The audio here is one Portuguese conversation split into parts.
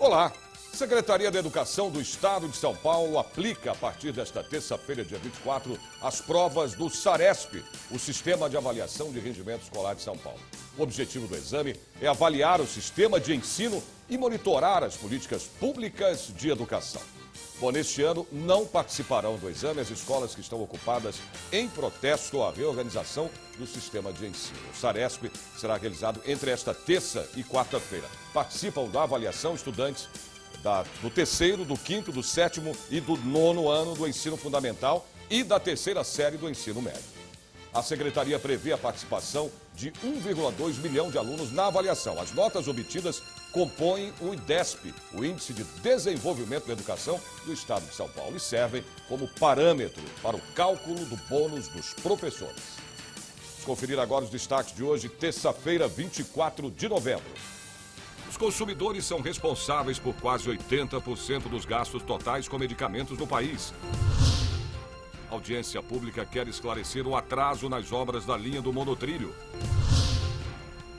Olá! Secretaria da Educação do Estado de São Paulo aplica a partir desta terça-feira, dia 24, as provas do SARESP, o Sistema de Avaliação de Rendimento Escolar de São Paulo. O objetivo do exame é avaliar o sistema de ensino e monitorar as políticas públicas de educação. Bom, neste ano não participarão do exame as escolas que estão ocupadas em protesto à reorganização do sistema de ensino. O SARESP será realizado entre esta terça e quarta-feira. Participam da avaliação estudantes do terceiro, do quinto, do sétimo e do nono ano do ensino fundamental e da terceira série do ensino médio. A Secretaria prevê a participação de 1,2 milhão de alunos na avaliação. As notas obtidas compõem o IDESP, o Índice de Desenvolvimento da Educação do Estado de São Paulo, e servem como parâmetro para o cálculo do bônus dos professores. Vamos conferir agora os destaques de hoje, terça-feira, 24 de novembro. Os consumidores são responsáveis por quase 80% dos gastos totais com medicamentos no país. A audiência pública quer esclarecer o atraso nas obras da linha do monotrilho.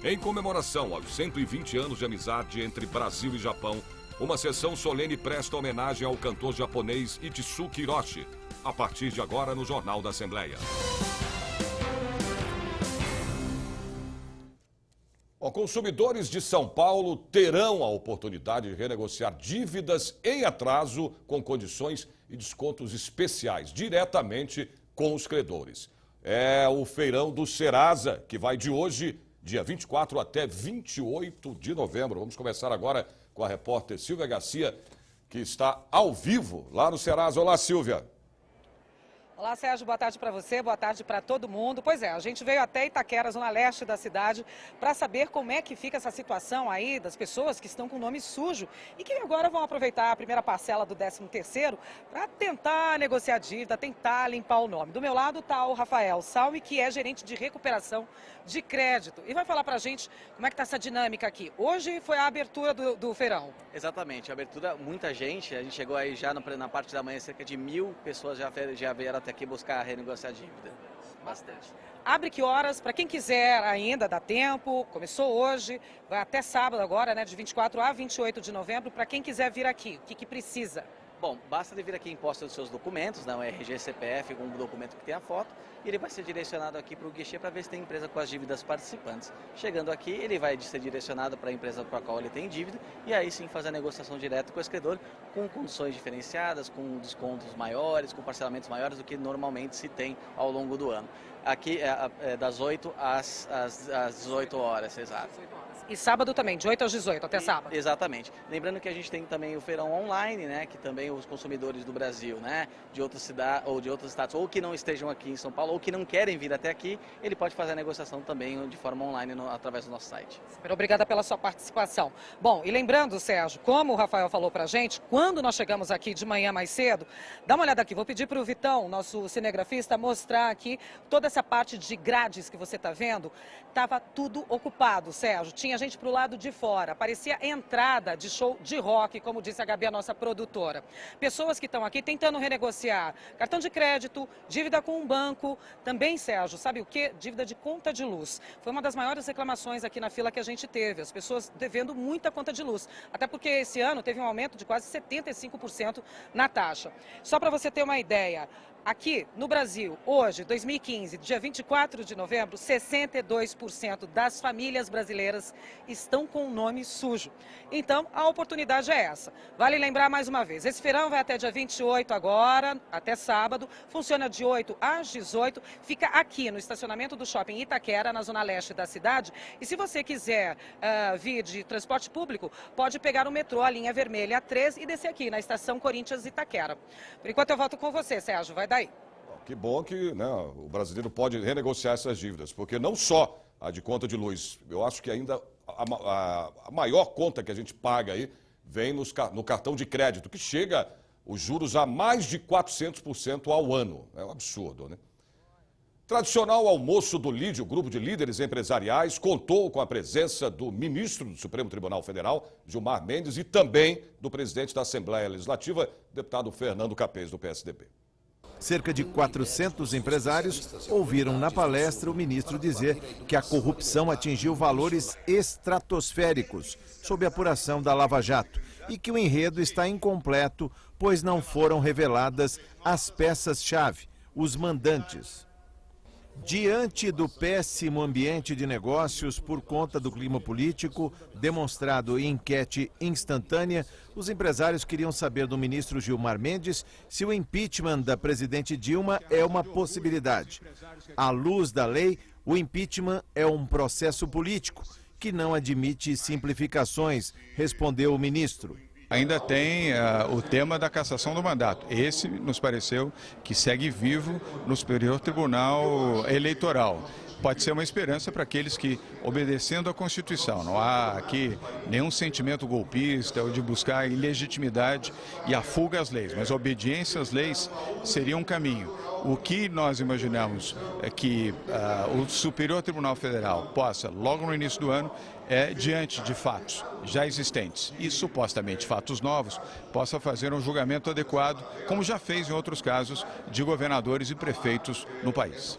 Em comemoração aos 120 anos de amizade entre Brasil e Japão, uma sessão solene presta homenagem ao cantor japonês Itsuki Hiroshi, a partir de agora no Jornal da Assembleia. Bom, consumidores de São Paulo terão a oportunidade de renegociar dívidas em atraso com condições e descontos especiais diretamente com os credores. É o feirão do Serasa, que vai de hoje, dia 24 até 28 de novembro. Vamos começar agora com a repórter Silvia Garcia, que está ao vivo lá no Serasa. Olá, Silvia. Olá, Sérgio, boa tarde para você, boa tarde para todo mundo. Pois é, a gente veio até Itaquera, zona leste da cidade, para saber como é que fica essa situação aí das pessoas que estão com o nome sujo e que agora vão aproveitar a primeira parcela do 13º para tentar negociar a dívida, tentar limpar o nome. Do meu lado está o Rafael Salme, que é gerente de recuperação de crédito, e vai falar para a gente como é que está essa dinâmica aqui. Hoje foi a abertura do feirão. Exatamente, a abertura, muita gente, a gente chegou aí já na parte da manhã, cerca de 1.000 pessoas já vieram até aqui buscar renegociar a dívida. Bastante. Abre que horas? Para quem quiser ainda, dá tempo. Começou hoje, vai até sábado agora, né, de 24 a 28 de novembro. Para quem quiser vir aqui, o que precisa? Bom, basta ele vir aqui em posse dos seus documentos, né, um RG, CPF, algum documento que tenha foto, e ele vai ser direcionado aqui para o guichê para ver se tem empresa com as dívidas participantes. Chegando aqui, ele vai ser direcionado para a empresa para a qual ele tem dívida, e aí sim fazer a negociação direta com o escredor, com condições diferenciadas, com descontos maiores, com parcelamentos maiores do que normalmente se tem ao longo do ano. Aqui é das 8 às 18 horas, exato. E sábado também, de 8 às 18, até sábado. Exatamente. Lembrando que a gente tem também o feirão online, né, que também os consumidores do Brasil, né, de outras cidades ou de outros estados, ou que não estejam aqui em São Paulo, ou que não querem vir até aqui, ele pode fazer a negociação também de forma online através do nosso site. Super obrigada pela sua participação. Bom, e lembrando, Sérgio, como o Rafael falou pra gente, quando nós chegamos aqui de manhã mais cedo, dá uma olhada aqui, vou pedir para o Vitão, nosso cinegrafista, mostrar aqui toda essa parte de grades que você está vendo, estava tudo ocupado, Sérgio. Tinha gente para o lado de fora, parecia entrada de show de rock, como disse a Gabi, a nossa produtora. Pessoas que estão aqui tentando renegociar cartão de crédito, dívida com um banco, também, Sérgio, sabe o quê? Dívida de conta de luz. Foi uma das maiores reclamações aqui na fila que a gente teve, as pessoas devendo muita conta de luz, até porque esse ano teve um aumento de quase 75% na taxa. Só para você ter uma ideia, aqui no Brasil, hoje, 2015, dia 24 de novembro, 62% das famílias brasileiras estão com o nome sujo. Então, a oportunidade é essa. Vale lembrar mais uma vez, esse feirão vai até dia 28 agora, até sábado, funciona de 8 às 18, fica aqui no estacionamento do Shopping Itaquera, na zona leste da cidade. E se você quiser vir de transporte público, pode pegar o metrô, a linha vermelha 3 e descer aqui na estação Corinthians Itaquera. Por enquanto eu volto com você, Sérgio, vai daí. Que bom que, né, o brasileiro pode renegociar essas dívidas, porque não só a de conta de luz, eu acho que ainda a maior conta que a gente paga aí vem no cartão de crédito, que chega os juros a mais de 400% ao ano. É um absurdo, né? Tradicional almoço do LIDE, o grupo de líderes empresariais, contou com a presença do ministro do Supremo Tribunal Federal, Gilmar Mendes, e também do presidente da Assembleia Legislativa, deputado Fernando Capês, do PSDB. Cerca de 400 empresários ouviram na palestra o ministro dizer que a corrupção atingiu valores estratosféricos sob a apuração da Lava Jato e que o enredo está incompleto, pois não foram reveladas as peças-chave, os mandantes. Diante do péssimo ambiente de negócios por conta do clima político, demonstrado em enquete instantânea, os empresários queriam saber do ministro Gilmar Mendes se o impeachment da presidente Dilma é uma possibilidade. À luz da lei, o impeachment é um processo político que não admite simplificações, respondeu o ministro. Ainda tem o tema da cassação do mandato. Esse nos pareceu que segue vivo no Superior Tribunal Eleitoral. Pode ser uma esperança para aqueles que, obedecendo à Constituição, não há aqui nenhum sentimento golpista ou de buscar ilegitimidade e a fuga às leis, mas a obediência às leis seria um caminho. O que nós imaginamos é que o Superior Tribunal Federal possa, logo no início do ano, diante de fatos já existentes e supostamente fatos novos, possa fazer um julgamento adequado, como já fez em outros casos de governadores e prefeitos no país.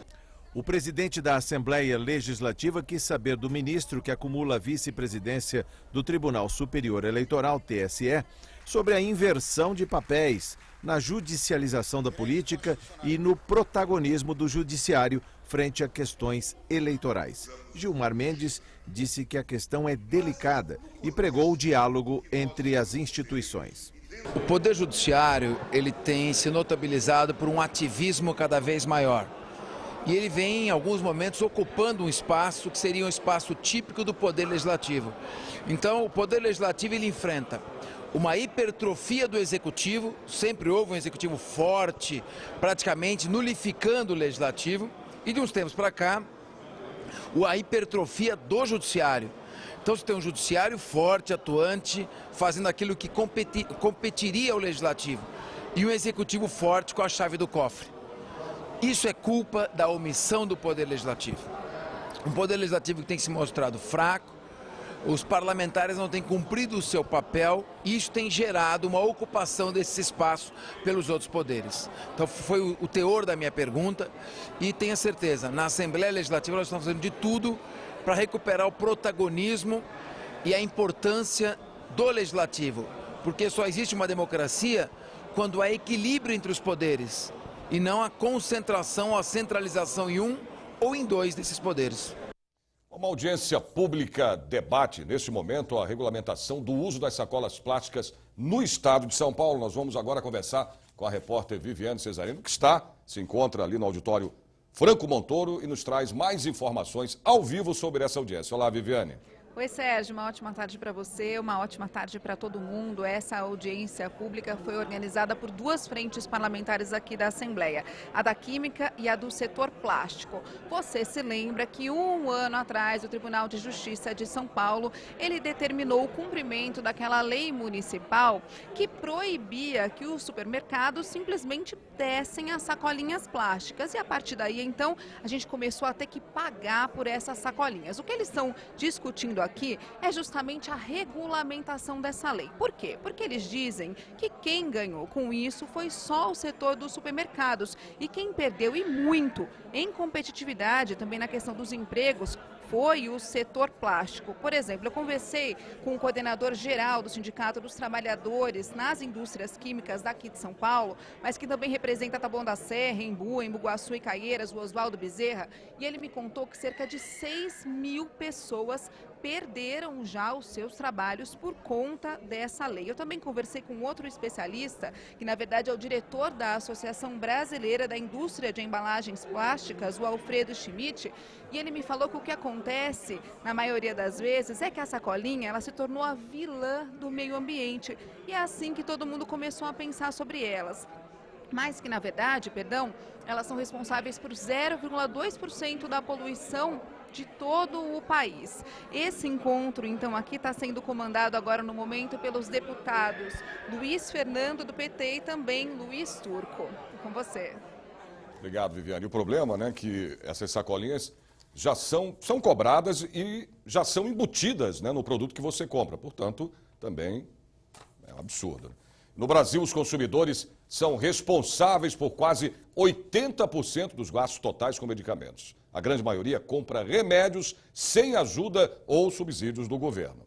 O presidente da Assembleia Legislativa quis saber do ministro que acumula a vice-presidência do Tribunal Superior Eleitoral, TSE, sobre a inversão de papéis na judicialização da política e no protagonismo do judiciário frente a questões eleitorais. Gilmar Mendes disse que a questão é delicada e pregou o diálogo entre as instituições. O Poder Judiciário ele tem se notabilizado por um ativismo cada vez maior. E ele vem, em alguns momentos, ocupando um espaço que seria um espaço típico do Poder Legislativo. Então, o Poder Legislativo ele enfrenta uma hipertrofia do Executivo, sempre houve um Executivo forte, praticamente nulificando o Legislativo, e de uns tempos para cá, a hipertrofia do Judiciário. Então, você tem um Judiciário forte, atuante, fazendo aquilo que competiria ao Legislativo, e um Executivo forte com a chave do cofre. Isso é culpa da omissão do Poder Legislativo. Um Poder Legislativo que tem se mostrado fraco, os parlamentares não têm cumprido o seu papel e isso tem gerado uma ocupação desse espaço pelos outros poderes. Então foi o teor da minha pergunta e tenha certeza, na Assembleia Legislativa nós estamos fazendo de tudo para recuperar o protagonismo e a importância do Legislativo, porque só existe uma democracia quando há equilíbrio entre os poderes e não a concentração, a centralização em um ou em dois desses poderes. Uma audiência pública debate, neste momento, a regulamentação do uso das sacolas plásticas no estado de São Paulo. Nós vamos agora conversar com a repórter Viviane Cesarino, que se encontra ali no auditório Franco Montoro e nos traz mais informações ao vivo sobre essa audiência. Olá, Viviane. Oi, Sérgio, uma ótima tarde para você, uma ótima tarde para todo mundo. Essa audiência pública foi organizada por duas frentes parlamentares aqui da Assembleia, a da Química e a do setor plástico. Você se lembra que um ano atrás o Tribunal de Justiça de São Paulo, ele determinou o cumprimento daquela lei municipal que proibia que os supermercados simplesmente dessem as sacolinhas plásticas. E a partir daí, então, a gente começou a ter que pagar por essas sacolinhas. O que eles estão discutindo aqui é justamente a regulamentação dessa lei. Por quê? Porque eles dizem que quem ganhou com isso foi só o setor dos supermercados e quem perdeu e muito em competitividade também na questão dos empregos foi o setor plástico. Por exemplo, eu conversei com o coordenador geral do Sindicato dos Trabalhadores nas Indústrias Químicas daqui de São Paulo, mas que também representa Taboão da Serra, Embu, Embu-Guaçu e Caieiras, o Oswaldo Bezerra, e ele me contou que cerca de 6.000 pessoas perderam já os seus trabalhos por conta dessa lei. Eu também conversei com outro especialista, que na verdade é o diretor da Associação Brasileira da Indústria de Embalagens Plásticas, o Alfredo Schmidt, e ele me falou que o que acontece, na maioria das vezes, é que a sacolinha ela se tornou a vilã do meio ambiente. E é assim que todo mundo começou a pensar sobre elas. Mas que, na verdade, elas são responsáveis por 0,2% da poluição de todo o país. Esse encontro, então, aqui está sendo comandado agora no momento pelos deputados Luiz Fernando do PT e também Luiz Turco. Com você. Obrigado, Viviane. O problema, né, que essas sacolinhas já são cobradas e já são embutidas, né, no produto que você compra. Portanto, também é um absurdo. No Brasil, os consumidores são responsáveis por quase 80% dos gastos totais com medicamentos. A grande maioria compra remédios sem ajuda ou subsídios do governo.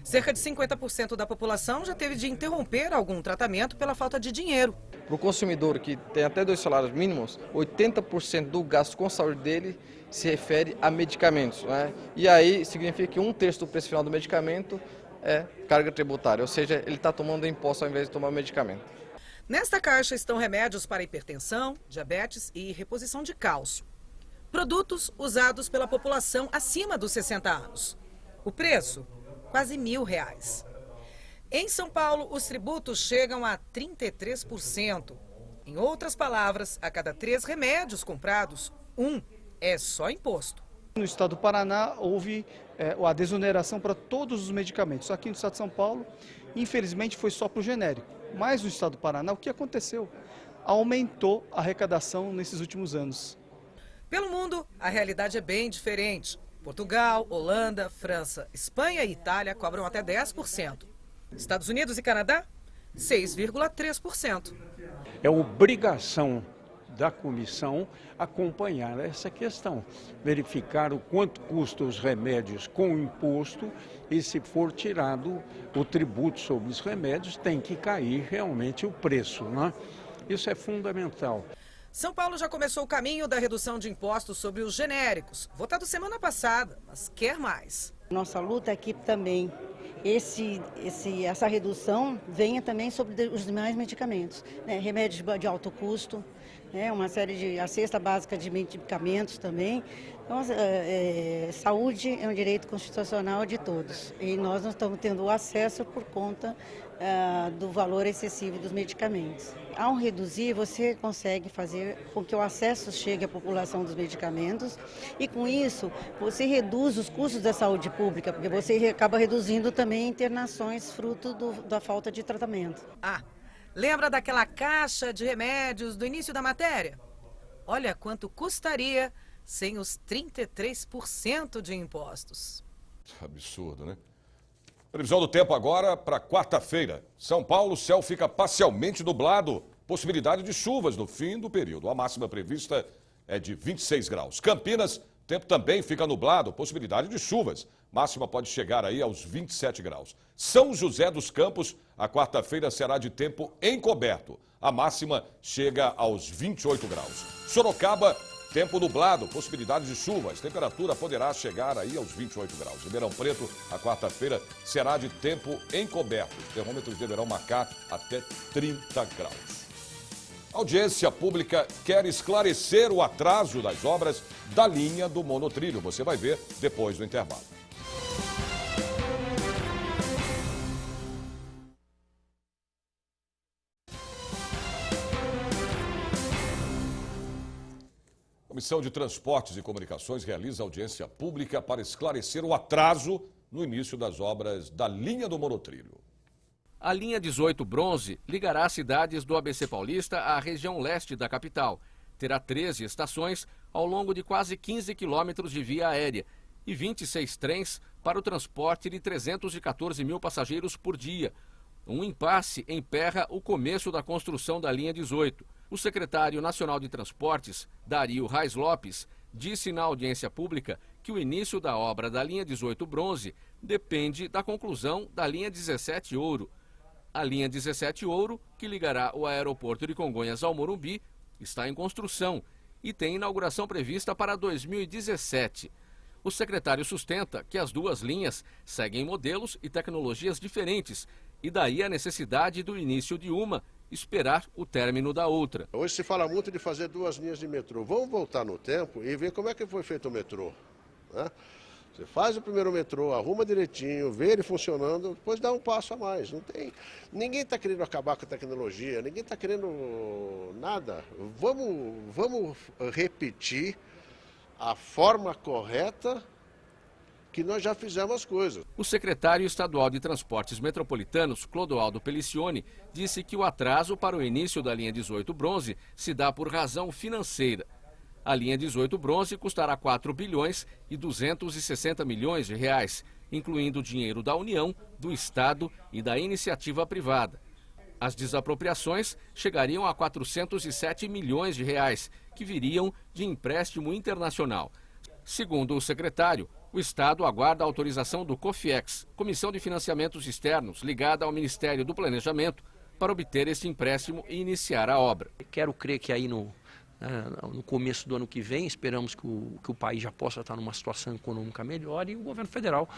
Cerca de 50% da população já teve de interromper algum tratamento pela falta de dinheiro. Para o consumidor que tem até 2 salários mínimos, 80% do gasto com saúde dele se refere a medicamentos, né? E aí significa que 1/3 do preço final do medicamento é carga tributária, ou seja, ele está tomando imposto ao invés de tomar medicamento. Nesta caixa estão remédios para hipertensão, diabetes e reposição de cálcio. Produtos usados pela população acima dos 60 anos. O preço? Quase R$1.000. Em São Paulo, os tributos chegam a 33%. Em outras palavras, a cada 3 remédios comprados, 1 é só imposto. No estado do Paraná, houve a desoneração para todos os medicamentos. Aqui no estado de São Paulo, infelizmente, foi só para o genérico. Mas no estado do Paraná, o que aconteceu? Aumentou a arrecadação nesses últimos anos. Pelo mundo, a realidade é bem diferente. Portugal, Holanda, França, Espanha e Itália cobram até 10%. Estados Unidos e Canadá, 6,3%. É obrigação da comissão acompanhar essa questão, verificar o quanto custam os remédios com imposto e, se for tirado o tributo sobre os remédios, tem que cair realmente o preço, né? Isso é fundamental. São Paulo já começou o caminho da redução de impostos sobre os genéricos, votado semana passada, mas quer mais. Nossa luta aqui também, essa redução venha também sobre os demais medicamentos, né? Remédios de alto custo, uma série de, a cesta básica de medicamentos também. Então, saúde é um direito constitucional de todos e nós não estamos tendo o acesso por conta do valor excessivo dos medicamentos. Ao reduzir, você consegue fazer com que o acesso chegue à população dos medicamentos e, com isso, você reduz os custos da saúde pública, porque você acaba reduzindo também internações fruto da falta de tratamento. Lembra daquela caixa de remédios do início da matéria? Olha quanto custaria sem os 33% de impostos. Absurdo, né? Previsão do tempo agora para quarta-feira. São Paulo, o céu fica parcialmente nublado. Possibilidade de chuvas no fim do período. A máxima prevista é de 26 graus. Campinas, tempo também fica nublado. Possibilidade de chuvas. Máxima pode chegar aí aos 27 graus. São José dos Campos, a quarta-feira será de tempo encoberto. A máxima chega aos 28 graus. Sorocaba, tempo nublado, possibilidade de chuvas. Temperatura poderá chegar aí aos 28 graus. Ribeirão Preto, a quarta-feira será de tempo encoberto. Os termômetros deverão marcar até 30 graus. A audiência pública quer esclarecer o atraso das obras da linha do monotrilho. Você vai ver depois do intervalo. A Comissão de Transportes e Comunicações realiza audiência pública para esclarecer o atraso no início das obras da linha do monotrilho. A linha 18 Bronze ligará as cidades do ABC Paulista à região leste da capital. Terá 13 estações ao longo de quase 15 quilômetros de via aérea e 26 trens para o transporte de 314 mil passageiros por dia. Um impasse emperra o começo da construção da linha 18. O secretário nacional de Transportes, Dario Reis Lopes, disse na audiência pública que o início da obra da linha 18 Bronze depende da conclusão da linha 17 Ouro. A linha 17 Ouro, que ligará o aeroporto de Congonhas ao Morumbi, está em construção e tem inauguração prevista para 2017. O secretário sustenta que as duas linhas seguem modelos e tecnologias diferentes e daí a necessidade do início de uma esperar o término da outra. Hoje se fala muito de fazer 2 linhas de metrô. Vamos voltar no tempo e ver como é que foi feito o metrô, né? Você faz o primeiro metrô, arruma direitinho, vê ele funcionando, depois dá um passo a mais. Ninguém está querendo acabar com a tecnologia, ninguém está querendo nada. Vamos repetir a forma correta que nós já fizemos as coisas. O secretário estadual de Transportes Metropolitanos, Clodoaldo Pelicioni, disse que o atraso para o início da linha 18 Bronze se dá por razão financeira. A linha 18 Bronze custará 4 bilhões e 260 milhões de reais, incluindo dinheiro da União, do Estado e da iniciativa privada. As desapropriações chegariam a 407 milhões de reais, que viriam de empréstimo internacional. Segundo o secretário, O Estado aguarda a autorização do COFIEX, Comissão de Financiamentos Externos, ligada ao Ministério do Planejamento, para obter esse empréstimo e iniciar a obra. Quero crer que aí no começo do ano que vem, esperamos que o país já possa estar numa situação econômica melhor e o governo federal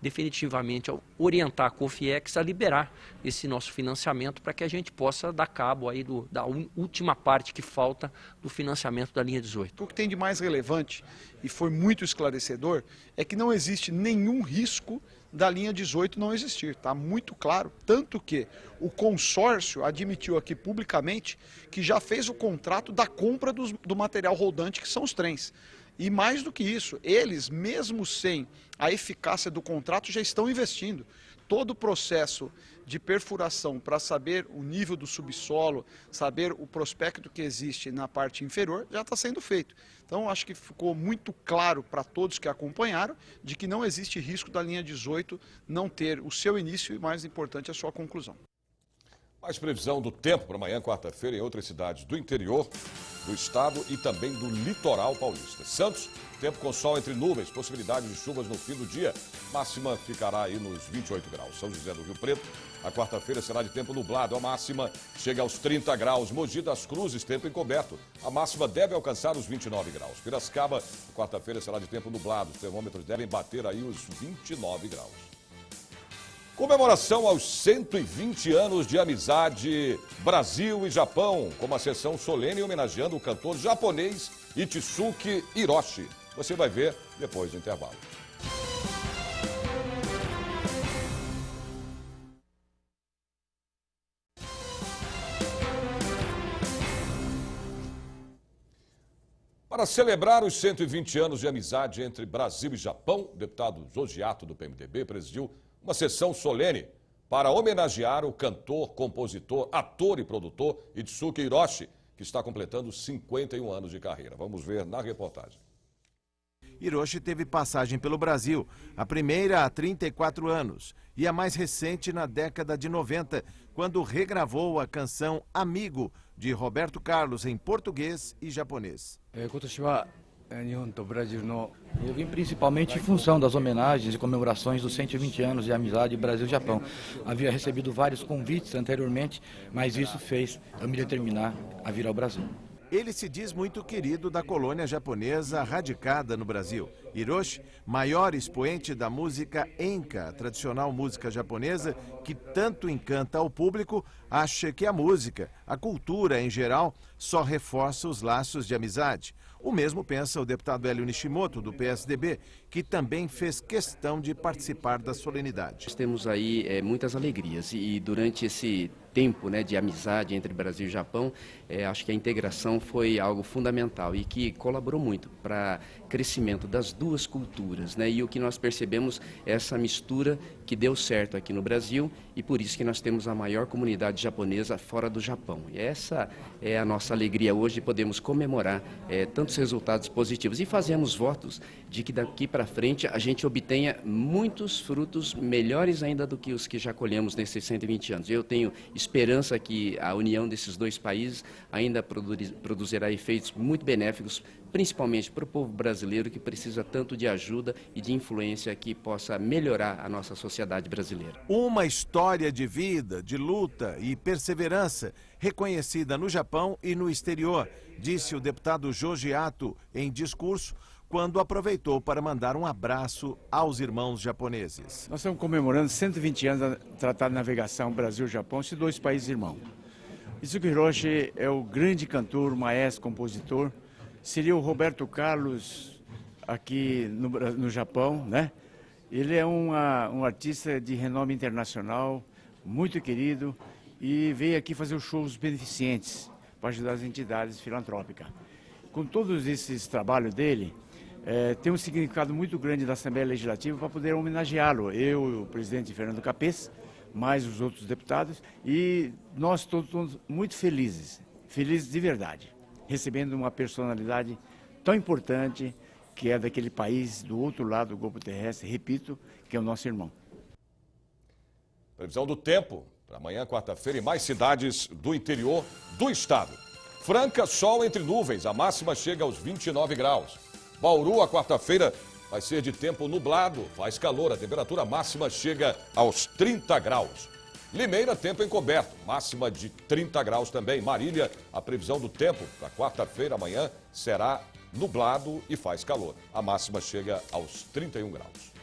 definitivamente orientar a COFIEX a liberar esse nosso financiamento para que a gente possa dar cabo aí da última parte que falta do financiamento da linha 18. O que tem de mais relevante e foi muito esclarecedor é que não existe nenhum risco da linha 18 não existir, está muito claro, tanto que o consórcio admitiu aqui publicamente que já fez o contrato da compra do material rodante, que são os trens. E mais do que isso, eles, mesmo sem a eficácia do contrato, já estão investindo. Todo o processo de perfuração para saber o nível do subsolo, saber o prospecto que existe na parte inferior, já está sendo feito. Então, acho que ficou muito claro para todos que acompanharam de que não existe risco da linha 18 não ter o seu início e, mais importante, a sua conclusão. Mais previsão do tempo para amanhã, quarta-feira, em outras cidades do interior do estado e também do litoral paulista. Santos, tempo com sol entre nuvens, possibilidade de chuvas no fim do dia. Máxima ficará aí nos 28 graus. São José do Rio Preto, a quarta-feira será de tempo nublado. A máxima chega aos 30 graus. Mogi das Cruzes, tempo encoberto. A máxima deve alcançar os 29 graus. Piracicaba, a quarta-feira será de tempo nublado. Os termômetros devem bater aí os 29 graus. Comemoração aos 120 anos de amizade Brasil e Japão, com uma sessão solene homenageando o cantor japonês Itsuki Hiroshi. Você vai ver depois do intervalo. Para celebrar os 120 anos de amizade entre Brasil e Japão, o deputado Zodiato do PMDB presidiu uma sessão solene para homenagear o cantor, compositor, ator e produtor Itsuki Hiroshi, que está completando 51 anos de carreira. Vamos ver na reportagem. Hiroshi teve passagem pelo Brasil, a primeira há 34 anos e a mais recente na década de 90, quando regravou a canção Amigo, de Roberto Carlos, em português e japonês. Eu vim principalmente em função das homenagens e comemorações dos 120 anos de amizade Brasil-Japão. Havia recebido vários convites anteriormente, mas isso fez eu me determinar a vir ao Brasil. Ele se diz muito querido da colônia japonesa radicada no Brasil. Hiroshi, maior expoente da música Enka, a tradicional música japonesa, que tanto encanta ao público, acha que a música, a cultura em geral, só reforça os laços de amizade. O mesmo pensa o deputado Hélio Nishimoto, do PSDB, que também fez questão de participar da solenidade. Nós temos aí muitas alegrias e durante esse tempo de amizade entre Brasil e Japão, acho que a integração foi algo fundamental e que colaborou muito para o crescimento das duas culturas. E o que nós percebemos é essa mistura que deu certo aqui no Brasil e por isso que nós temos a maior comunidade japonesa fora do Japão. E essa é a nossa alegria hoje, podemos comemorar tantos resultados positivos e fazemos votos de que daqui para frente a gente obtenha muitos frutos melhores ainda do que os que já colhemos nesses 120 anos. Eu tenho esperança que a união desses dois países ainda produzirá efeitos muito benéficos, principalmente para o povo brasileiro que precisa tanto de ajuda e de influência que possa melhorar a nossa sociedade brasileira. Uma história de vida, de luta e perseverança reconhecida no Japão e no exterior, disse o deputado Zodiato em discurso, quando aproveitou para mandar um abraço aos irmãos japoneses. Nós estamos comemorando 120 anos da Tratado de Navegação Brasil-Japão, esses dois países irmãos. Itsuki Hiroshi é o grande cantor, maestro, compositor. Seria o Roberto Carlos aqui no Japão, Ele é um artista de renome internacional, muito querido, e veio aqui fazer os shows beneficentes para ajudar as entidades filantrópicas. Com todos esses trabalhos dele, tem um significado muito grande da Assembleia Legislativa para poder homenageá-lo. Eu, o presidente Fernando Capês, mais os outros deputados, e nós todos estamos muito felizes de verdade, recebendo uma personalidade tão importante que é daquele país do outro lado do globo terrestre, repito, que é o nosso irmão. Previsão do tempo para amanhã, quarta-feira, em mais cidades do interior do estado. Franca, sol entre nuvens, a máxima chega aos 29 graus. Bauru, a quarta-feira, vai ser de tempo nublado, faz calor, a temperatura máxima chega aos 30 graus. Limeira, tempo encoberto, máxima de 30 graus também. Marília, a previsão do tempo para quarta-feira, amanhã, será nublado e faz calor. A máxima chega aos 31 graus.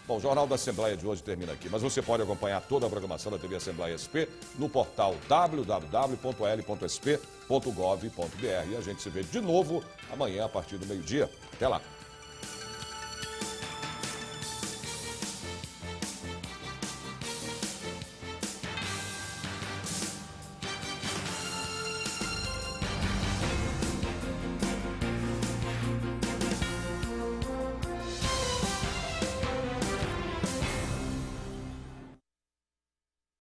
Bom, o Jornal da Assembleia de hoje termina aqui, mas você pode acompanhar toda a programação da TV Assembleia SP no portal www.l.sp.gov.br. E a gente se vê de novo amanhã a partir do meio-dia. Até lá!